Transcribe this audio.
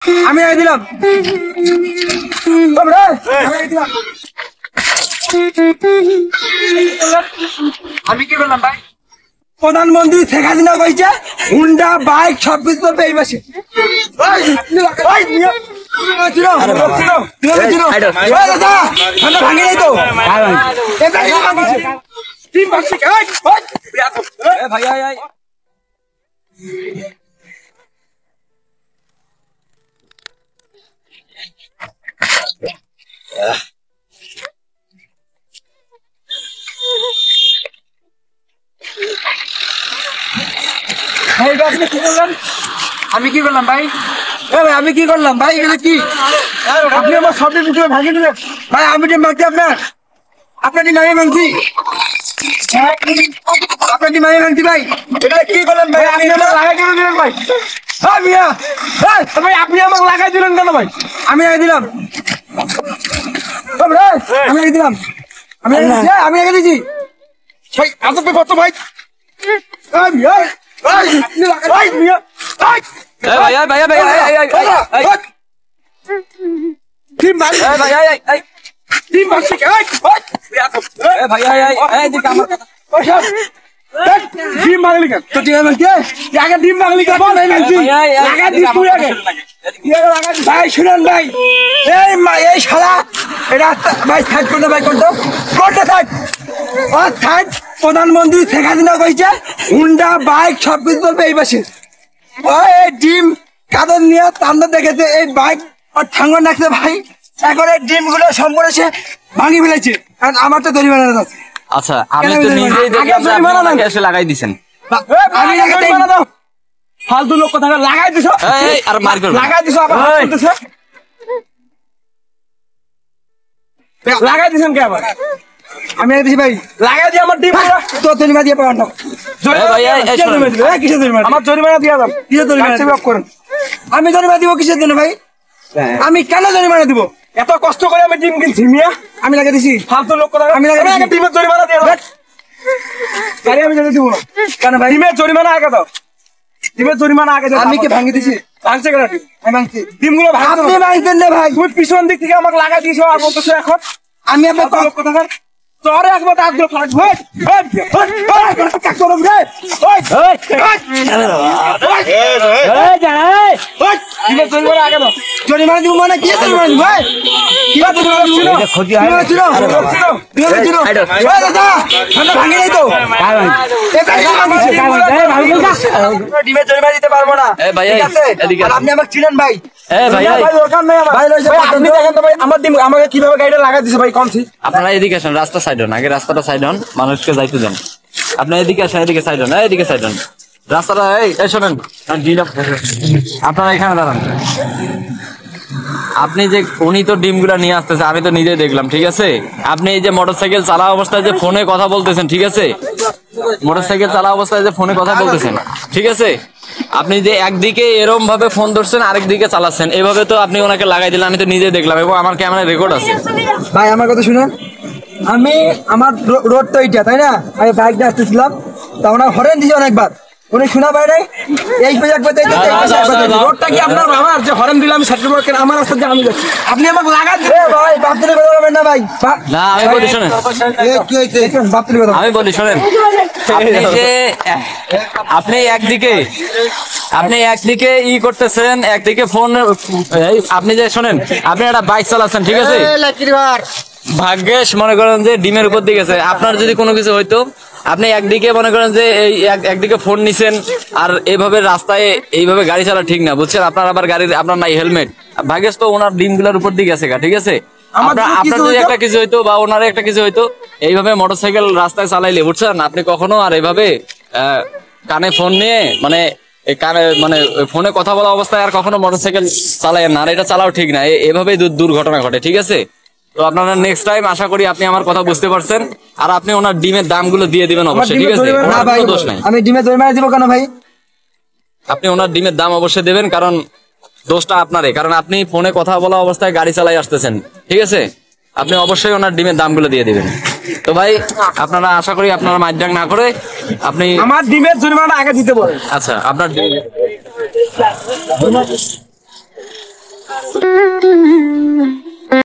আমি আগে দিলাম। আমি কি বললাম ভাই? প্রধানমন্ত্রী শেখ হাসিনা কইছে হুন্ডা বাইক সব কিছু চলবে এই মাসে। ভাঙে নাই তো ভাই আমি কি করলাম ভাই? আমি কি করলাম ভাই? এগুলো কি আপনি আমার সব ভাঙিয়ে দিলেন ভাই? আমি যে মানছি আপনার নামে মানছি, আপনার নামে মানছি ভাই। এটা কি করলেন ভাই? আপনি আমার লাগাই দিলেন ভাই। হ্যাঁ মিয়া ভাই, আপনি আমাকে লাগাই দিলেন কেন ভাই? আমি আগে দিলাম। আমি আগে দিলাম। আমি আগে দিয়েছি ভাই। এত কত ভাই? ভাই শুনেন ভাই, এই শালা ভাই থাক করতে ভাই করতে থাক। প্রধানমন্ত্রী শেখ হাসিনা কইছে হুন্ডা বাইক সব কিছু চলবে এই মাসে। এই ডিম কাদের নিয়ে তান্ডা দেখেছে, এই বাইক আর ঠাঙ্গন রাখছে ভাই। এখন এই ডিম গুলো সম্পূর্ণ সে ভাঙি ফেলেছে, কারণ আমার তো দড়ি বানানো আছে। আচ্ছা, আমি তো নিজেই দেখলাম যে আপনি আমাকে এসে লাগাই দিছেন। আমি ফালতু লোক কথা লাগাই দিছো, আর মার করবে লাগাই দিছো, আবার লাগাই দিছেন কে আবার? আমি দিছি ভাই, লাগাই দিয়ে আমার ডিম তো জরিমানা দিয়ে পাওয়া না। আমার জরিমানা দিয়ে দাও। কিসের জরিমানা করেন? আমি জরিমানা দিব কিসের জন্য ভাই? আমি কেন জরিমানা দিব? এত কষ্ট করে আমি ডিম কিনছি মিয়া, আমি লাগাই দিছি। ফালতু লোক কথা আমি লাগাই দিছি। ডিমের জরিমানা দিয়ে দাও। গাড়ি আমি জানি দিব না কেন ভাই? ডিমের জরিমানা আগে দাও। ডিমের জরিমানা আগে দাও। আমি কি ভাঙি দিছি? ভাঙছে কেন? আমি ভাঙছি ডিমগুলো। আপনি ভাঙছেন না ভাই, তুমি পিছন দিক থেকে আমাকে লাগাই দিয়েছো আর বলতেছো এখন আমি আপনার লোক কথা তোরে একবার ডাকবো ফাট ভাই। জরিমানা দিব মানে কি জরিমানা দিব ভাই? ভাঙে নাই তো ডিমের জরিমানা দিতে পারবো না। আপনি আমাকে চিনেন ভাই? আমাকে কিভাবে গাড়িটা লাগাই দিছে ভাই? কমছি আপনারা এদিকে আসেন, রাস্তা সাইড হন, আগে রাস্তাটা সাইড হন, মানুষকে যাইতে দেন। আপনার এদিকে আসেন, এদিকে সাইড হন, এদিকে সাইড হন রাস্তাটা। এই শোনেন, আপনারা এখানে দাঁড়ান। আপনি যে উনি তো ডিমগুলা নিয়ে আসতেছে, আমি তো নিজে দেখলাম, ঠিক আছে? আপনি এই যে মোটরসাইকেল চালা অবস্থায় যে ফোনে কথা বলতেছেন, ঠিক আছে? মোটরসাইকেল চালা অবস্থায় যে ফোনে কথা বলতেছেন, ঠিক আছে? আপনি যে একদিকে এরম ভাবে ফোন ধরছেন, আরেক দিকে চালাচ্ছেন, এভাবে তো আপনি ওনাকে লাগাই দিলেন। আমি তো নিজে দেখলাম এবং আমার ক্যামেরায় রেকর্ড আছে। ভাই আমার কথা শুনেন, আমি আমার রোড তো এইটা, তাই না? আমি বাইক দিয়ে আসতেছিলাম, তা ওনার হরেন দিয়েছে অনেকবার, উনি শোনা পায় নাই। এই রোডটা কি আপনার বাবার যে হরেন দিলাম আমার রাস্তা দিয়ে আমি যাচ্ছি, আপনি আমাকে লাগান ভাই। বাপতুলি কথা বলবেন না ভাই। না আমি বলি শোনেন, বাপতুলি কথা আমি বলি শোনেন, আপনি যে আপনি একদিকে ই করতেছেন, একদিকে ফোন, আপনি যে শোনেন, আপনি একটা বাইক চালাচ্ছেন, ঠিক আছে? ভাগ্যেশ মনে করেন যে ডিমের উপর দিকে গেছে। আপনার যদি কোনো কিছু হইতো, আপনি একদিকে মনে করেন যে এই একদিকে ফোন নিছেন, আর এইভাবে রাস্তায় এইভাবে গাড়ি চালা ঠিক না, বুঝছেন? আপনার আবার গাড়ির আপনার নাই হেলমেট। ভাগ্যেশ তো ওনার ডিমগুলোর উপর দিকে গেছে, ঠিক আছে? আপনার যদি একটা কিছু হইতো বা ওনার একটা কিছু হইতো, এইভাবে মোটরসাইকেল রাস্তায় চালাইলে, বুঝছেন? আপনি কখনো আর এইভাবে কানে ফোন নিয়ে মানে ফোনে কথা বলা অবস্থায় আর কখনো মোটরসাইকেল চালায় না, আর এটা চালাও ঠিক না। এভাবেই দুর্ঘটনা ঘটে, ঠিক আছে? তো আপনারা নেক্সট টাইম আশা করি আপনি আমার কথা বুঝতে পারছেন, আর আপনি ওনার ডিমের দামগুলো দিয়ে দিবেন অবশ্যই, ঠিক আছে? কোনো দোষ নাই। আমি ডিমের জরিমানা দিব কেন ভাই? আপনি ওনার ডিমের দাম অবশ্যই দেবেন, কারণ দোষটা আপনারই, কারণ আপনি ফোনে কথা বলা অবস্থায় গাড়ি চালাই আসতেছেন, ঠিক আছে? আপনি অবশ্যই ওনার ডিমের দামগুলো দিয়ে দিবেন। তো ভাই আপনারা আশা করি আপনারা মাইন্ড না করে আপনি আমার ডিমের জরিমানা আগে দিতে বলেন। আচ্ছা, আপনার ভাই